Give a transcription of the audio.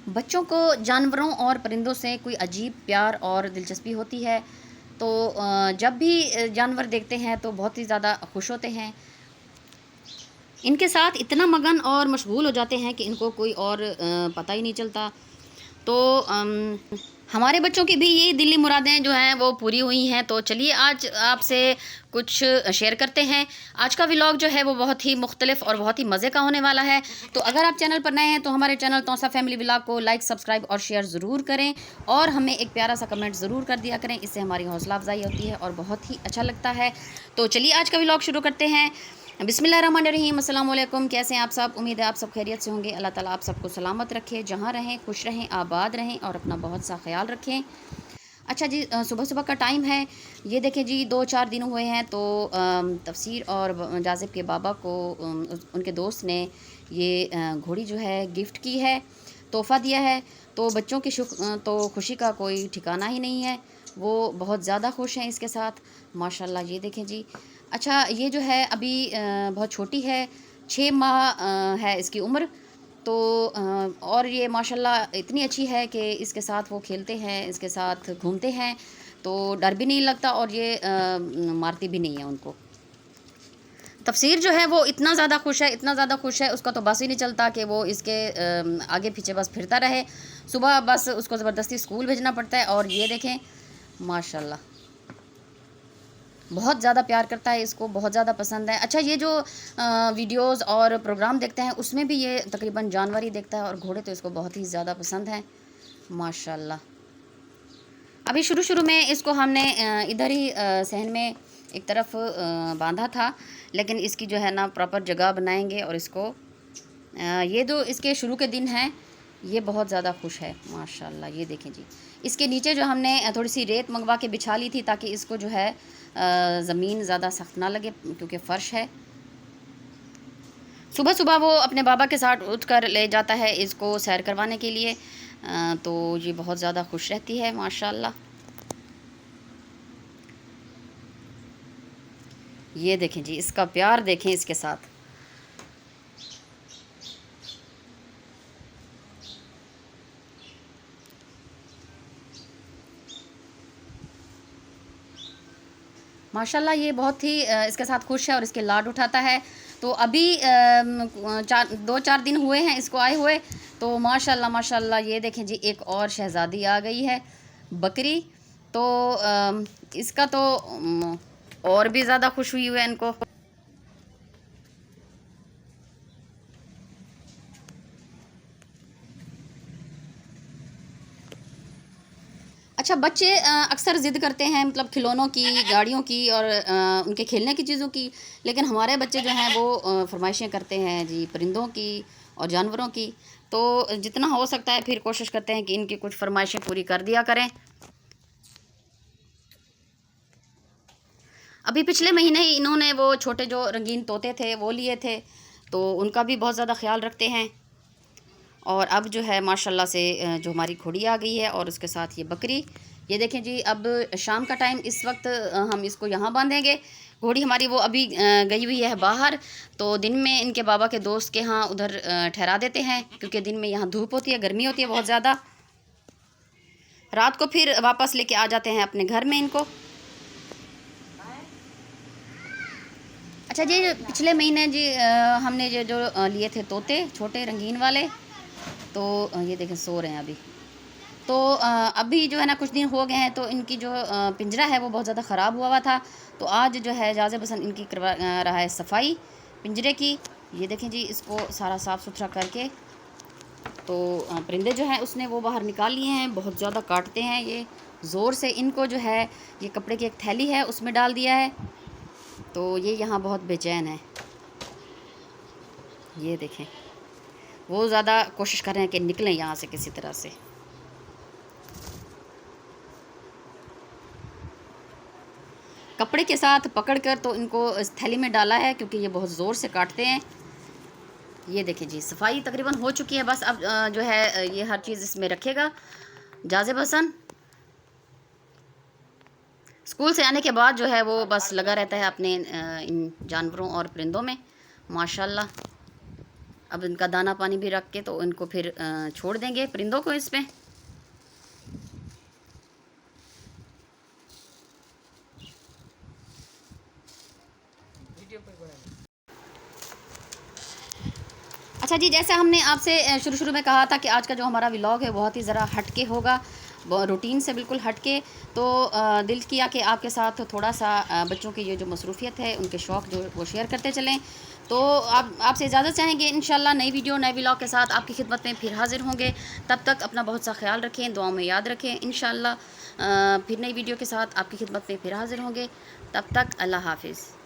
बच्चों को जानवरों और परिंदों से कोई अजीब प्यार और दिलचस्पी होती है। तो जब भी जानवर देखते हैं तो बहुत ही ज़्यादा खुश होते हैं। इनके साथ इतना मगन और मशगूल हो जाते हैं कि इनको कोई और पता ही नहीं चलता। तो हमारे बच्चों की भी यही दिली मुरादें जो हैं वो पूरी हुई हैं। तो चलिए आज आपसे कुछ शेयर करते हैं। आज का व्लॉग जो है वो बहुत ही मुख्तलिफ और बहुत ही मज़े का होने वाला है। तो अगर आप चैनल पर नए हैं तो हमारे चैनल तौसा फैमिली व्लॉग को लाइक, सब्सक्राइब और शेयर ज़रूर करें और हमें एक प्यारा सा कमेंट ज़रूर कर दिया करें। इससे हमारी हौसला अफजाई होती है और बहुत ही अच्छा लगता है। तो चलिए आज का व्लॉग शुरू करते हैं। बिस्मिल्लाहिर्रहमानिर्रहीम। अस्सलाम वालेकुम। कैसे हैं आप सब? उम्मीद है आप सब खैरियत से होंगे। अल्लाह ताला आप सबको सलामत रखे, जहाँ रहें खुश रहें, आबाद रहें और अपना बहुत सा ख्याल रखें। अच्छा जी, सुबह सुबह का टाइम है। ये देखें जी, 2-4 दिन हुए हैं तो तफसीर और जाज़िब के बाबा को उनके दोस्त ने ये घोड़ी जो है गिफ्ट की है, तोहफ़ा दिया है। तो बच्चों की तो खुशी का कोई ठिकाना ही नहीं है। वो बहुत ज़्यादा खुश हैं इसके साथ, माशाल्लाह। ये देखें जी। अच्छा, ये जो है अभी बहुत छोटी है, 6 माह है इसकी उम्र। तो और ये माशाल्लाह इतनी अच्छी है कि इसके साथ वो खेलते हैं, इसके साथ घूमते हैं, तो डर भी नहीं लगता और ये मारती भी नहीं है उनको। तफसीर जो है वो इतना ज़्यादा खुश है, इतना ज़्यादा खुश है, उसका तो बस ही नहीं चलता कि वो इसके आगे पीछे बस फिरता रहे। सुबह बस उसको ज़बरदस्ती स्कूल भेजना पड़ता है और ये देखें माशाल्लाह बहुत ज़्यादा प्यार करता है, इसको बहुत ज़्यादा पसंद है। अच्छा, ये जो वीडियोज़ और प्रोग्राम देखते हैं उसमें भी ये तकरीबन जानवर ही देखता है और घोड़े तो इसको बहुत ही ज़्यादा पसंद हैं, माशाल्लाह। अभी शुरू शुरू में इसको हमने इधर ही सहन में एक तरफ बांधा था, लेकिन इसकी जो है ना प्रॉपर जगह बनाएंगे और इसको ये जो इसके शुरू के दिन हैं ये बहुत ज़्यादा खुश है, माशाल्लाह। ये देखें जी, इसके नीचे जो हमने थोड़ी सी रेत मंगवा के बिछा ली थी ताकि इसको जो है ज़मीन ज़्यादा सख्त ना लगे क्योंकि फ़र्श है। सुबह सुबह वो अपने बाबा के साथ उठ कर ले जाता है इसको सैर करवाने के लिए। तो ये बहुत ज़्यादा खुश रहती है, माशाल्लाह। ये देखें जी, इसका प्यार देखें इसके साथ। माशाल्लाह ये बहुत ही इसके साथ खुश है और इसके लाड उठाता है। तो अभी 2-4 दिन हुए हैं इसको आए हुए। तो माशाल्लाह माशाल्लाह ये देखें जी, एक और शहज़ादी आ गई है, बकरी। तो इसका तो और भी ज़्यादा खुश हुई है इनको। अच्छा, बच्चे अक्सर ज़िद करते हैं, मतलब खिलौनों की, गाड़ियों की और उनके खेलने की चीज़ों की। लेकिन हमारे बच्चे जो हैं वो फरमाइशें करते हैं जी परिंदों की और जानवरों की। तो जितना हो सकता है फिर कोशिश करते हैं कि इनकी कुछ फरमाइशें पूरी कर दिया करें। अभी पिछले महीने ही इन्होंने वो छोटे जो रंगीन तोते थे वो लिए थे, तो उनका भी बहुत ज़्यादा ख्याल रखते हैं। और अब जो है माशाल्लाह से जो हमारी घोड़ी आ गई है और उसके साथ ये बकरी। ये देखें जी, अब शाम का टाइम, इस वक्त हम इसको यहाँ बांधेंगे। घोड़ी हमारी वो अभी गई हुई है बाहर। तो दिन में इनके बाबा के दोस्त के यहाँ उधर ठहरा देते हैं क्योंकि दिन में यहाँ धूप होती है, गर्मी होती है बहुत ज़्यादा। रात को फिर वापस लेके आ जाते हैं अपने घर में इनको। अच्छा जी, पिछले महीने जी हमने ये जो लिए थे तोते छोटे रंगीन वाले, तो ये देखें सो रहे हैं अभी। तो अभी जो है ना कुछ दिन हो गए हैं तो इनकी जो पिंजरा है वो बहुत ज़्यादा ख़राब हुआ हुआ था। तो आज जो है जाज़िब हसन इनकी करवा रहा है सफाई पिंजरे की। ये देखें जी, इसको सारा साफ़ सुथरा करके तो परिंदे जो हैं उसने वो बाहर निकाल लिए हैं। बहुत ज़्यादा काटते हैं ये ज़ोर से। इनको जो है ये कपड़े की एक थैली है उसमें डाल दिया है, तो ये यहाँ बहुत बेचैन है। ये देखें, वो ज़्यादा कोशिश कर रहे हैं कि निकलें यहाँ से किसी तरह से। कपड़े के साथ पकड़कर तो इनको इस थैली में डाला है क्योंकि ये बहुत ज़ोर से काटते हैं। ये देखिए जी, सफाई तकरीबन हो चुकी है। बस अब जो है ये हर चीज़ इसमें रखेगा जाज़िब हसन। स्कूल से आने के बाद जो है वो बस लगा रहता है अपने इन जानवरों और परिंदों में, माशाल्लाह। अब इनका दाना पानी भी रख के तो इनको फिर छोड़ देंगे परिंदों को इसमें। अच्छा जी, जैसे हमने आपसे शुरू में कहा था कि आज का जो हमारा व्लॉग है बहुत ही ज़रा हटके होगा, रूटीन से बिल्कुल हटके। तो दिल किया कि आपके साथ थोड़ा सा बच्चों की ये जो मसरूफ़ियत है, उनके शौक़ जो वो शेयर करते चलें। तो आप आपसे इजाज़त चाहेंगे, इंशाल्लाह नई वीडियो नए व्लॉग के साथ आपकी खिदमत में फिर हाज़िर होंगे। तब तक अपना बहुत सा ख्याल रखें, दुआओं में याद रखें। इंशाल्लाह फिर नई वीडियो के साथ आपकी खिदमत में फिर हाज़िर होंगे। तब तक अल्लाह हाफ़िज़।